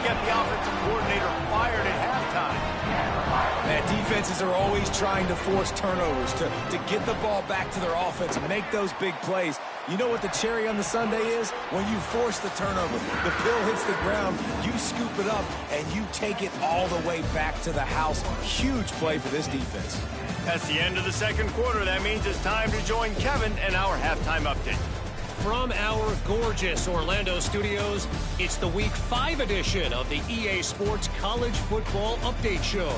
will get the offensive coordinator fired at halftime. Man, defenses are always trying to force turnovers to get the ball back to their offense and make those big plays. You know what the cherry on the sundae is? When you force the turnover, the pill hits the ground, you scoop it up, and you take it all the way back to the house. Huge play for this defense. That's the end of the second quarter. That means it's time to join Kevin and our halftime update. From our gorgeous Orlando studios, it's the Week 5 edition of the EA Sports College Football Update Show.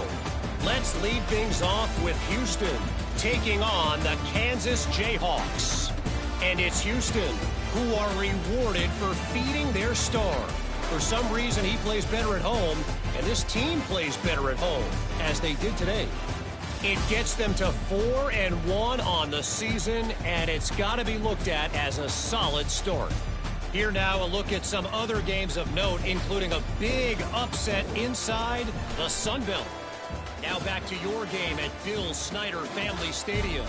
Let's lead things off with Houston taking on the Kansas Jayhawks. And it's Houston who are rewarded for feeding their star. For some reason, he plays better at home, and this team plays better at home, as they did today. It gets them to 4-1 on the season, and it's got to be looked at as a solid start. Here now, a look at some other games of note, including a big upset inside the Sun Belt. Now back to your game at Bill Snyder Family Stadium.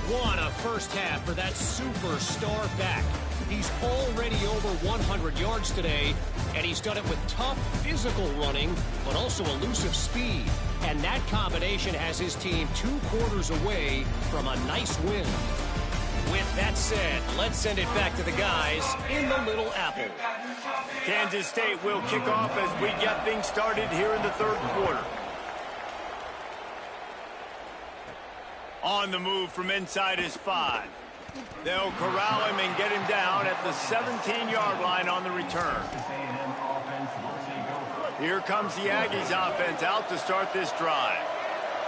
What a first half for that superstar back. He's already over 100 yards today, and he's done it with tough physical running, but also elusive speed. And that combination has his team 2 quarters away from a nice win. With that said, let's send it back to the guys in the Little Apple. Kansas State will kick off as we get things started here in the third quarter. On the move from inside is 5. They'll corral him and get him down at the 17-yard line on the return. Here comes the Aggies offense out to start this drive.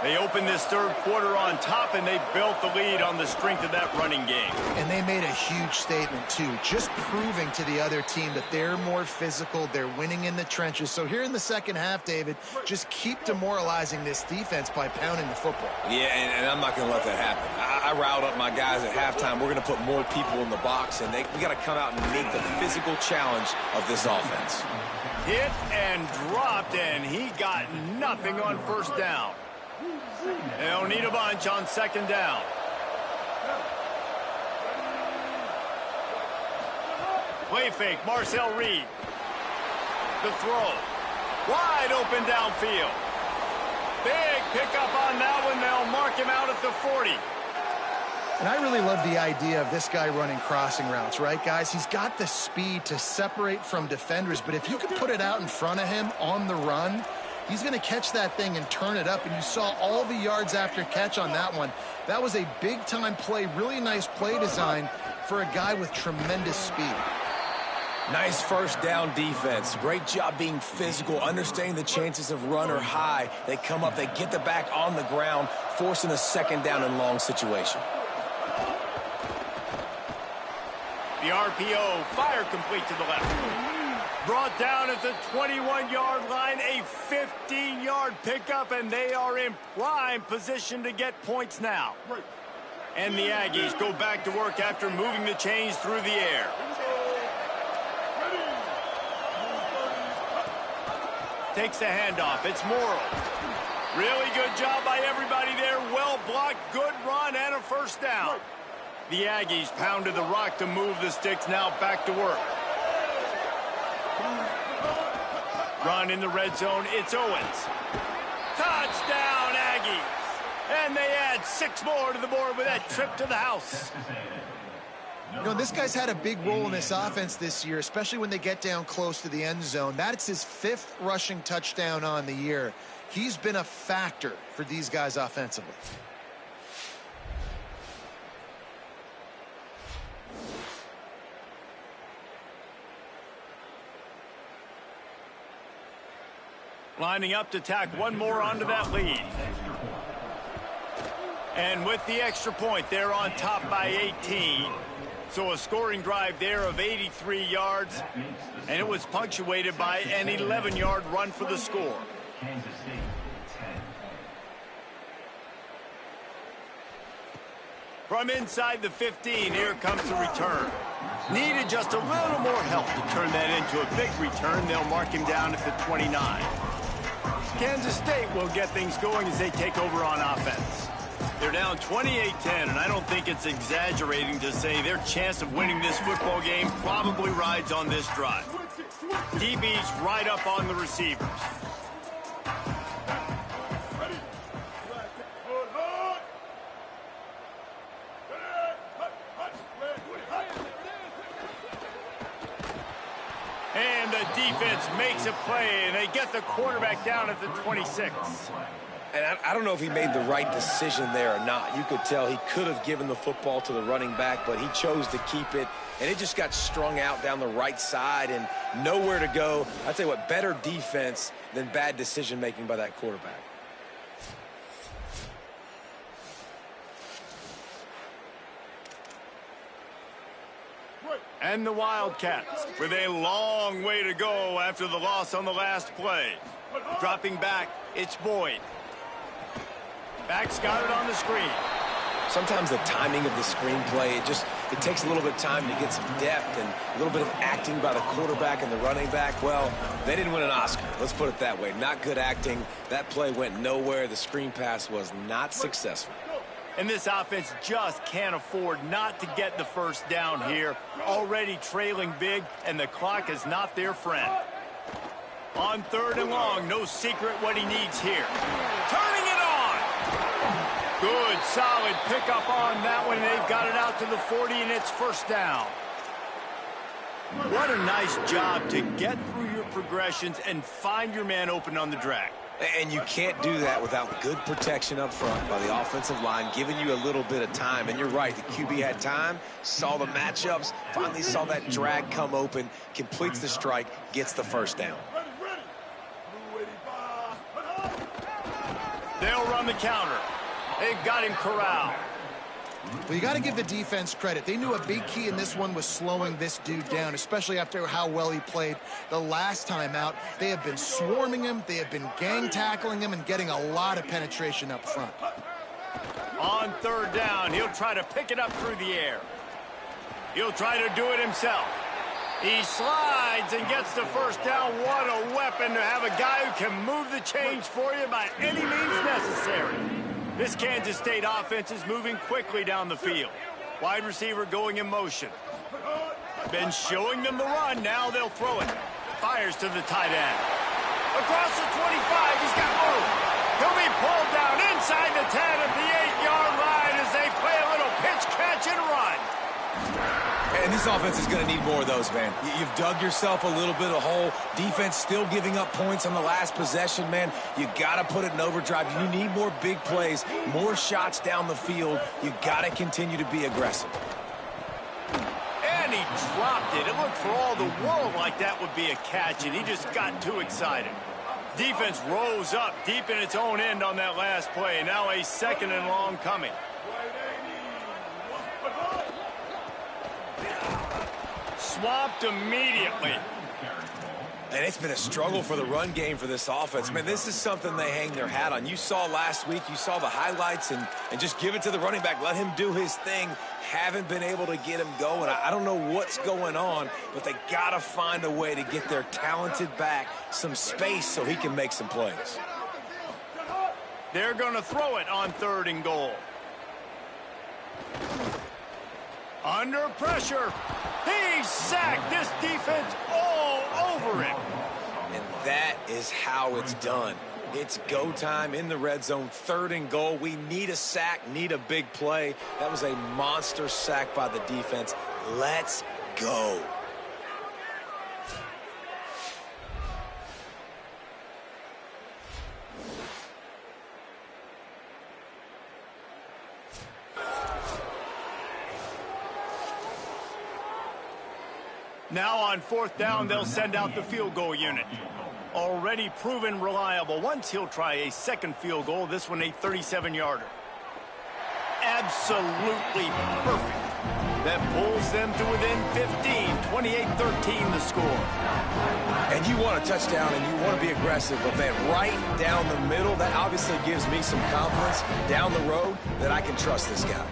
They opened this third quarter on top, and they built the lead on the strength of that running game. And they made a huge statement, too, just proving to the other team that they're more physical, they're winning in the trenches. So here in the second half, David, just keep demoralizing this defense by pounding the football. Yeah, and I'm not going to let that happen. I riled up my guys at halftime. We're going to put more people in the box, and we got to come out and meet the physical challenge of this offense. Hit and dropped, and he got nothing on first down. They'll need a bunch on second down. Play fake, Marcel Reed. The throw. Wide open downfield. Big pickup on that one. They'll mark him out at the 40. And I really love the idea of this guy running crossing routes, right, guys? He's got the speed to separate from defenders, but if you could put it out in front of him on the run, he's going to catch that thing and turn it up, and you saw all the yards after catch on that one. That was a big-time play, really nice play design for a guy with tremendous speed. Nice first down defense. Great job being physical, understanding the chances of run are high. They come up, they get the back on the ground, forcing a second down and long situation. The RPO, fire complete to the left. Brought down at the 21-yard line, a 15-yard pickup, and they are in prime position to get points now. And the Aggies go back to work after moving the chains through the air. Takes the handoff. It's Morrow. Really good job by everybody there. Well blocked, good run, and a first down. The Aggies pounded the rock to move the sticks, now back to work. Run in the red zone, it's Owens. Touchdown, Aggies! And they add 6 more to the board with that trip to the house. You know, this guy's had a big role in this offense this year, especially when they get down close to the end zone. That's his 5th rushing touchdown on the year. He's been a factor for these guys offensively. Lining up to tack one more onto that lead. And with the extra point, they're on top by 18. So a scoring drive there of 83 yards. And it was punctuated by an 11-yard run for the score. From inside the 15, here comes the return. Needed just a little more help to turn that into a big return. They'll mark him down at the 29. Kansas State will get things going as they take over on offense. They're down 28-10, and I don't think it's exaggerating to say their chance of winning this football game probably rides on this drive. DB's right up on the receivers. And the defense makes a play, and they get the quarterback down at the 26. And I don't know if he made the right decision there or not. You could tell he could have given the football to the running back, but he chose to keep it, and it just got strung out down the right side and nowhere to go. I'll tell you what, better defense than bad decision-making by that quarterback. And the Wildcats with a long way to go after the loss on the last play. Dropping back, it's Boyd. Back's got it on the screen. Sometimes the timing of the screenplay, it takes a little bit of time to get some depth and a little bit of acting by the quarterback and the running back. Well, they didn't win an Oscar. Let's put it that way. Not good acting. That play went nowhere. The screen pass was not successful. And this offense just can't afford not to get the first down here. Already trailing big, and the clock is not their friend. On 3rd and long, no secret what he needs here. Turning it on! Good, solid pickup on that one. They've got it out to the 40, and it's first down. What a nice job to get through your progressions and find your man open on the drag. And you can't do that without good protection up front by the offensive line, giving you a little bit of time. And you're right, the QB had time, saw the matchups, finally saw that drag come open, completes the strike, gets the first down. They'll run the counter. They've got him corralled. Well, you got to give the defense credit. They knew a big key in this one was slowing this dude down, especially after how well he played the last time out. They have been swarming him. They have been gang tackling him and getting a lot of penetration up front. On 3rd down, he'll try to pick it up through the air. He'll try to do it himself. He slides and gets the first down. What a weapon to have a guy who can move the chains for you by any means necessary. This Kansas State offense is moving quickly down the field. Wide receiver going in motion. Been showing them the run. Now they'll throw it. Fires to the tight end. Across the 25, he's got room. He'll be pulled down inside the 10 at the 8-yard line as they play a little pitch, catch, and run. And this offense is going to need more of those, man. You've dug yourself a little bit of a hole. Defense still giving up points on the last possession, man. You got to put it in overdrive. You need more big plays, more shots down the field. You got to continue to be aggressive. And he dropped it. It looked for all the world like that would be a catch, and he just got too excited. Defense rose up deep in its own end on that last play. Now a 2nd and long coming. Swamped immediately. And it's been a struggle for the run game for this offense. Man, this is something they hang their hat on. You saw last week, you saw the highlights, and just give it to the running back. Let him do his thing. Haven't been able to get him going. I don't know what's going on, but they got to find a way to get their talented back some space so he can make some plays. They're going to throw it on 3rd and goal. Under pressure. He's sacked. This defense all over him. And that is how it's done. It's go time in the red zone, 3rd and goal. We need a sack, need a big play. That was a monster sack by the defense. Let's go. Now on 4th down, they'll send out the field goal unit. Already proven reliable. Once he'll try a 2nd field goal, this one a 37-yarder. Absolutely perfect. That pulls them to within 15, 28-13 the score. And you want a touchdown and you want to be aggressive, but man, right down the middle, that obviously gives me some confidence down the road that I can trust this guy.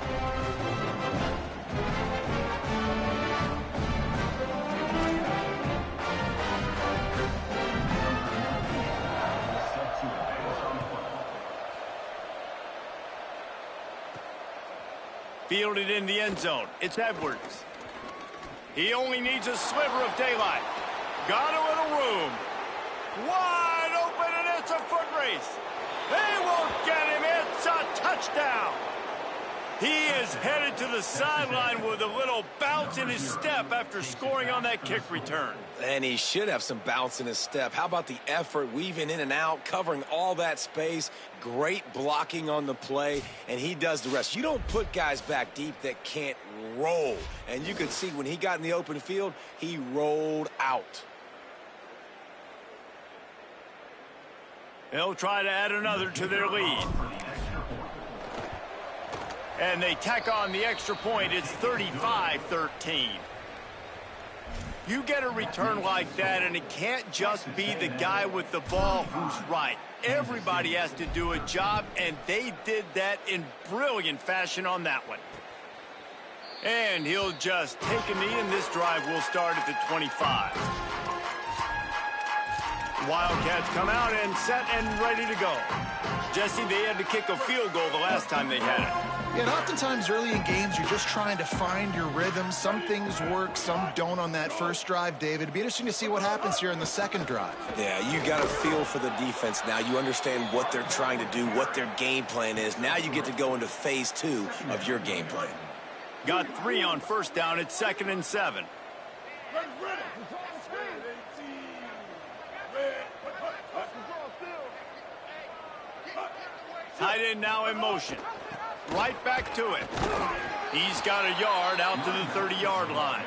Fielded in the end zone. It's Edwards. He only needs a sliver of daylight. got a little room. Wide open, and it's a foot race. They won't get him. It's a touchdown. He is headed to the sideline with a little bounce in his step after scoring on that kick return. And he should have some bounce in his step. How about the effort, weaving in and out, covering all that space, great blocking on the play, and he does the rest. You don't put guys back deep that can't roll. And you could see when he got in the open field, he rolled out. They'll try to add another to their lead. And they tack on the extra point. It's 35-13. You get a return like that, and it can't just be the guy with the ball who's right. Everybody has to do a job, and they did that in brilliant fashion on that one. And he'll just take a knee, and this drive will start at the 25. Wildcats come out and set and ready to go. Jesse, they had to kick a field goal the last time they had it. Yeah, and oftentimes early in games, you're just trying to find your rhythm. Some things work, some don't on that first drive, David. It'd be interesting to see what happens here in the second drive. Yeah, you got a feel for the defense now. You understand what they're trying to do, what their game plan is. Now you get to go into phase 2 of your game plan. Got 3 on first down. It's 2nd and 7. Tight end now in motion. Right back to it. He's got a yard out to the 30-yard line.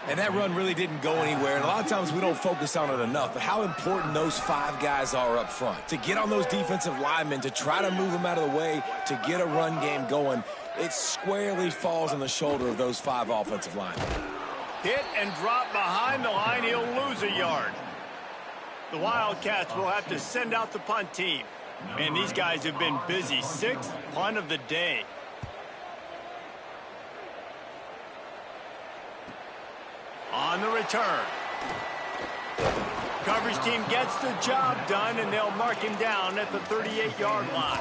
And that run really didn't go anywhere. And a lot of times we don't focus on it enough. But how important those 5 guys are up front. To get on those defensive linemen, to try to move them out of the way, to get a run game going, it squarely falls on the shoulder of those 5 offensive linemen. Hit and drop behind the line. He'll lose a yard. The Wildcats will have to send out the punt team. And these guys have been busy. 6th punt of the day. On the return. Coverage team gets the job done, and they'll mark him down at the 38-yard line.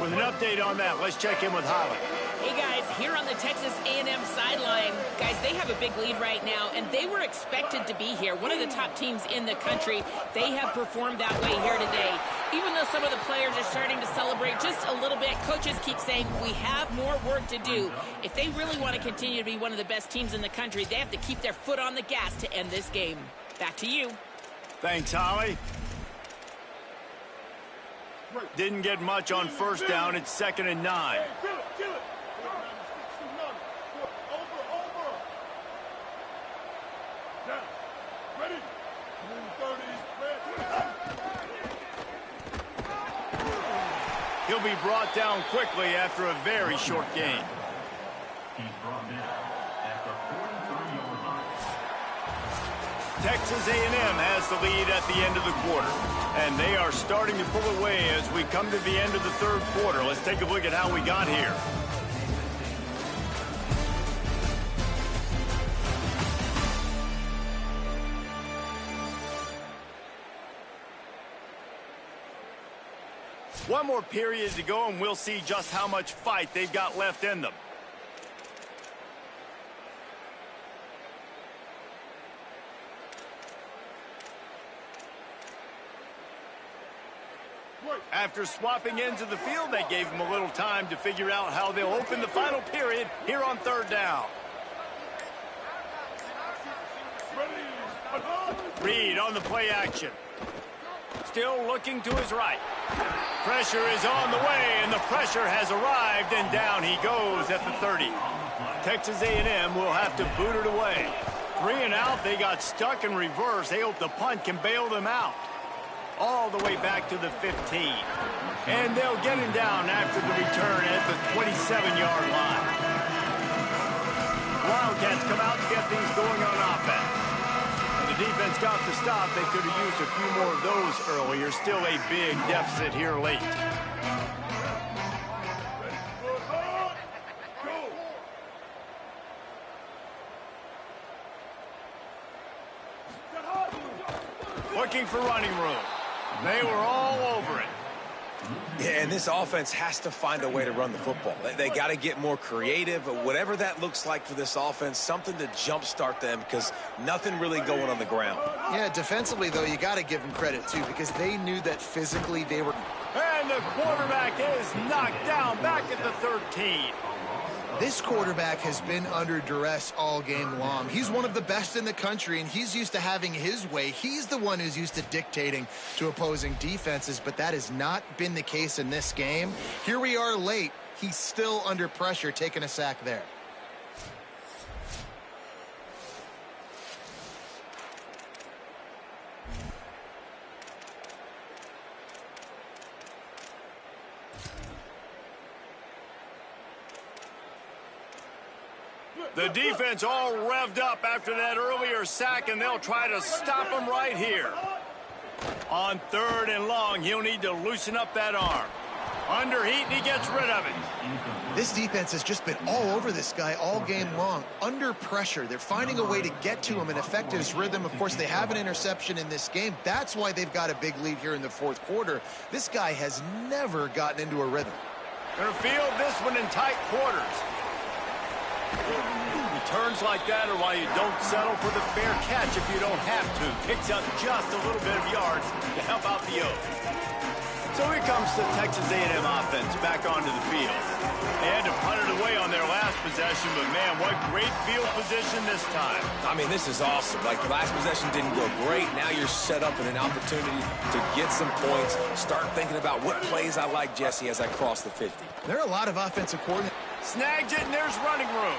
With an update on that, let's check in with Holly. Hey guys, here on the Texas A&M sideline, guys, they have a big lead right now, and they were expected to be here. One of the top teams in the country. They have performed that way here today. Even though some of the players are starting to celebrate just a little bit, coaches keep saying we have more work to do. If they really want to continue to be one of the best teams in the country, they have to keep their foot on the gas to end this game. Back to you. Thanks, Holly. Didn't get much on first down. It's 2nd and 9. He'll be brought down quickly after a very short gain. Texas A&M has the lead at the end of the quarter, and they are starting to pull away as we come to the end of the third quarter. Let's take a look at how we got here. One more period to go, and we'll see just how much fight they've got left in them. After swapping ends of the field, they gave them a little time to figure out how they'll open the final period here on third down. Reed on the play action. Still looking to his right. Pressure is on the way, and the pressure has arrived, and down he goes at the 30. Texas A&M will have to boot it away. 3 and out, they got stuck in reverse. They hope the punt can bail them out. All the way back to the 15. And they'll get him down after the return at the 27-yard line. Wildcats come out to get things going on offense. The defense got the stop. They could have used a few more of those earlier. Still a big deficit here late. Looking for running room. They were all over it. Yeah, and this offense has to find a way to run the football. They got to get more creative, whatever that looks like for this offense, something to jumpstart them because nothing really going on the ground. Yeah, defensively, though, you got to give them credit, too, because they knew that physically they were... And the quarterback is knocked down back at the 13. This quarterback has been under duress all game long. He's one of the best in the country, and he's used to having his way. He's the one who's used to dictating to opposing defenses, but that has not been the case in this game. Here we are late. He's still under pressure, taking a sack there. The defense all revved up after that earlier sack, and they'll try to stop him right here. On 3rd and long, he'll need to loosen up that arm. Under heat, and he gets rid of it. This defense has just been all over this guy all game long. Under pressure, they're finding a way to get to him and affect his rhythm. Of course, they have an interception in this game. That's why they've got a big lead here in the 4th quarter. This guy has never gotten into a rhythm. They'll field this one in tight quarters. Returns like that are why you don't settle for the fair catch if you don't have to. Picks up just a little bit of yards to help out the O. So here comes the Texas A&M offense back onto the field. They had to punt it away on their last possession, but man, what great field position this time. I mean, this is awesome. Like, the last possession didn't go great. Now you're set up in an opportunity to get some points. Start thinking about what plays I like, Jesse, as I cross the 50. There are a lot of offensive coordinators. Snags it, and there's running room.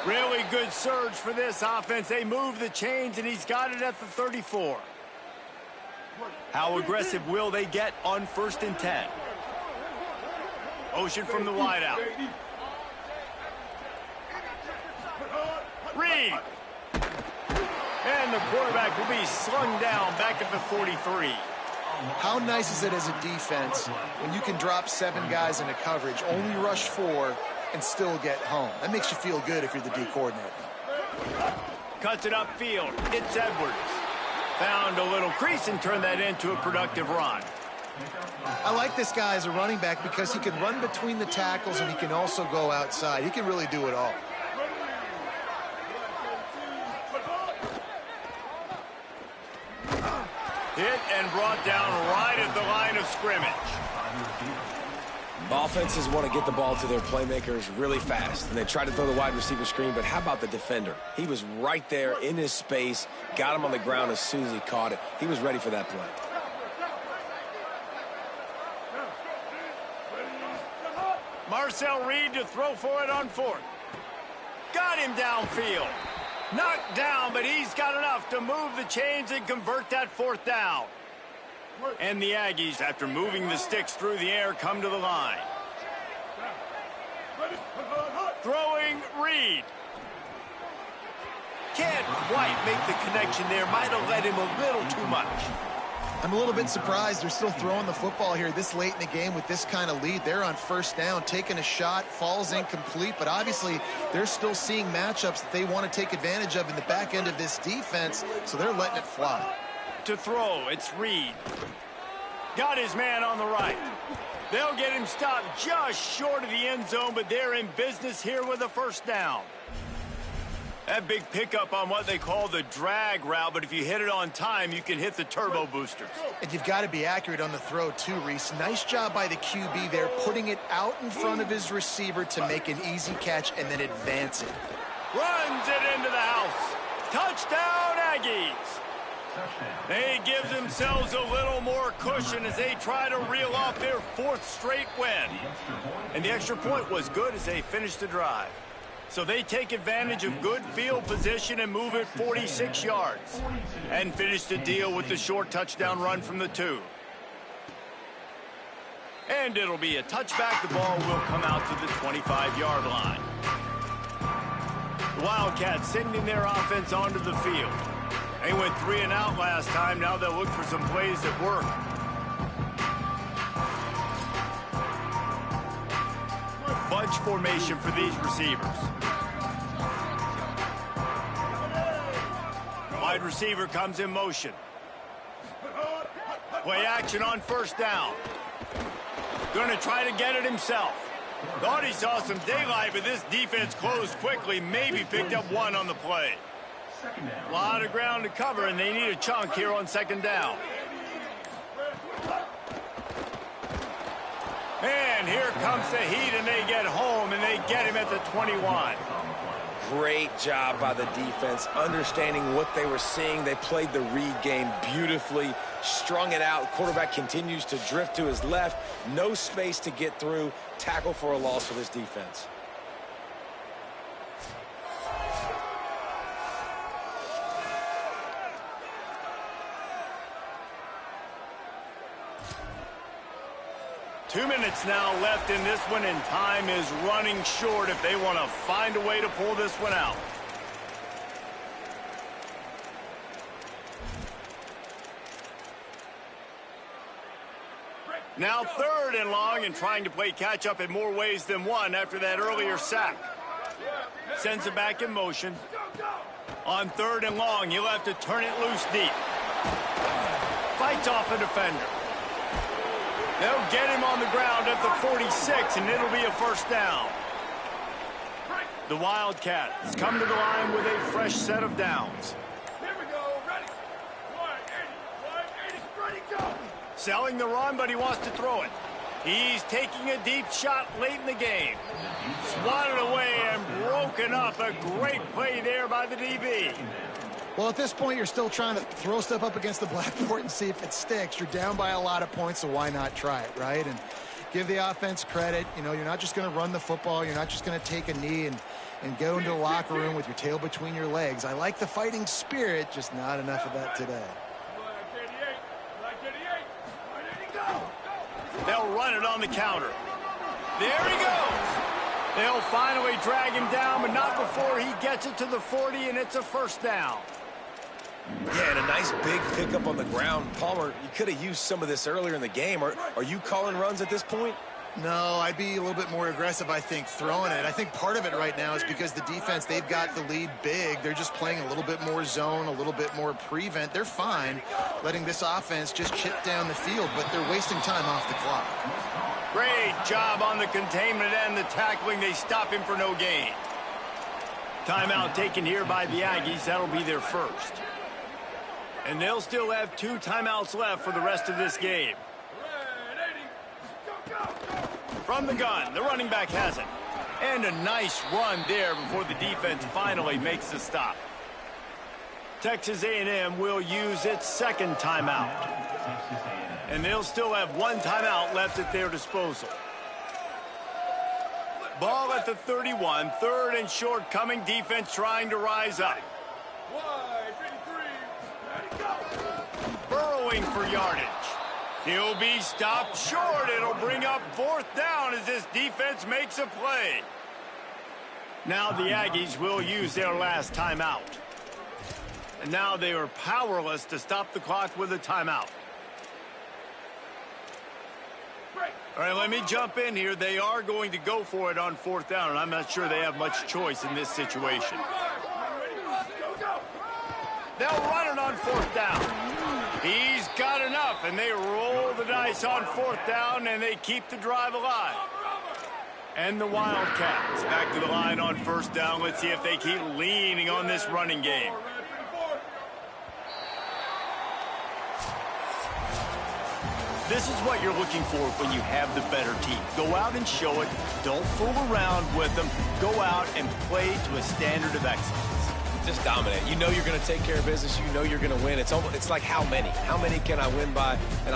Really good surge for this offense. They move the chains, and he's got it at the 34. How aggressive will they get on 1st and 10? Motion from the wideout. Reed. And the quarterback will be slung down back at the 43. How nice is it as a defense when you can drop 7 guys into coverage, only rush 4, and still get home? That makes you feel good if you're the D coordinator. Cuts it upfield. It's Edwards. Found a little crease and turned that into a productive run. I like this guy as a running back because he can run between the tackles and he can also go outside. He can really do it all. Hit and brought down right at the line of scrimmage. Offenses want to get the ball to their playmakers really fast, and they try to throw the wide receiver screen, but how about the defender? He was right there in his space, got him on the ground as soon as he caught it. He was ready for that play. Marcel Reed to throw for it on 4th. Got him downfield. Knocked down, but he's got enough to move the chains and convert that 4th down. And the Aggies, after moving the sticks through the air, come to the line. Throwing Reed. Can't quite make the connection there. Might have led him a little too much. I'm a little bit surprised they're still throwing the football here this late in the game with this kind of lead. They're on 1st down, taking a shot, falls incomplete, but obviously they're still seeing matchups that they want to take advantage of in the back end of this defense, so they're letting it fly. To throw, it's Reed. Got his man on the right. They'll get him stopped just short of the end zone, but they're in business here with a 1st down. That big pickup on what they call the drag route, but if you hit it on time, you can hit the turbo boosters. And you've got to be accurate on the throw too, Reese. Nice job by the QB there, putting it out in front of his receiver to make an easy catch and then advance it. Runs it into the house. Touchdown, Aggies. They give themselves a little more cushion as they try to reel off their 4th straight win. And the extra point was good as they finished the drive. So they take advantage of good field position and move it 46 yards. And finish the deal with the short touchdown run from the 2. And it'll be a touchback. The ball will come out to the 25-yard line. The Wildcats sending their offense onto the field. They went 3 and out last time. Now they'll look for some plays that work. Bunch formation for these receivers. Wide receiver comes in motion. Play action on 1st down. Going to try to get it himself. Thought he saw some daylight, but this defense closed quickly, maybe picked up one on the play. A lot of ground to cover, and they need a chunk here on second down. And here comes the heat, and they get home, and they get him at the 21. Great job by the defense, understanding what they were seeing. They played the read game beautifully, strung it out. Quarterback continues to drift to his left. No space to get through. Tackle for a loss for this defense. Two minutes now left in this one, and time is running short if they want to find a way to pull this one out. Now 3rd and long, and trying to play catch-up in more ways than one after that earlier sack. Sends it back in motion. On 3rd and long, he'll have to turn it loose deep. Fights off a defender. They'll get him on the ground at the 46, and it'll be a first down. The Wildcats come to the line with a fresh set of downs. Here we go, ready. 180, ready, go. Selling the run, but he wants to throw it. He's taking a deep shot late in the game. Swatted away and broken up. A great play there by the DB. Well, at this point, you're still trying to throw stuff up against the blackboard and see if it sticks. You're down by a lot of points, so why not try it, right? And give the offense credit. You know, you're not just going to run the football. You're not just going to take a knee and go into the locker room with your tail between your legs. I like the fighting spirit, just not enough of that today. They'll run it on the counter. There he goes. They'll finally drag him down, but not before he gets it to the 40, and it's a first down. Yeah, and a nice big pickup on the ground. Palmer, you could have used some of this earlier in the game. Are you calling runs at this point? No, I'd be a little bit more aggressive, I think, throwing it. I think part of it right now is because the defense, they've got the lead big. They're just playing a little bit more zone, a little bit more prevent. They're fine letting this offense just chip down the field, but they're wasting time off the clock. Great job on the containment and the tackling. They stop him for no gain. Timeout taken here by the Aggies. That'll be their first. And they'll still have 2 timeouts left for the rest of this game. From the gun, the running back has it. And a nice run there before the defense finally makes the stop. Texas A&M will use its 2nd timeout. And they'll still have 1 timeout left at their disposal. Ball at the 31, 3rd and short coming. Defense trying to rise up. Burrowing for yardage. He'll be stopped short. It'll bring up 4th down as this defense makes a play. Now the Aggies will use their last timeout. And now they are powerless to stop the clock with a timeout. All right, let me jump in here. They are going to go for it on 4th down, and I'm not sure they have much choice in this situation. They'll run it on 4th down. He's got enough, and they roll the dice on 4th down, and they keep the drive alive. And the Wildcats back to the line on 1st down. Let's see if they keep leaning on this running game. This is what you're looking for when you have the better team. Go out and show it. Don't fool around with them. Go out and play to a standard of excellence. Just dominate. You know you're going to take care of business. You know you're going to win. It's like how many? How many can I win by? And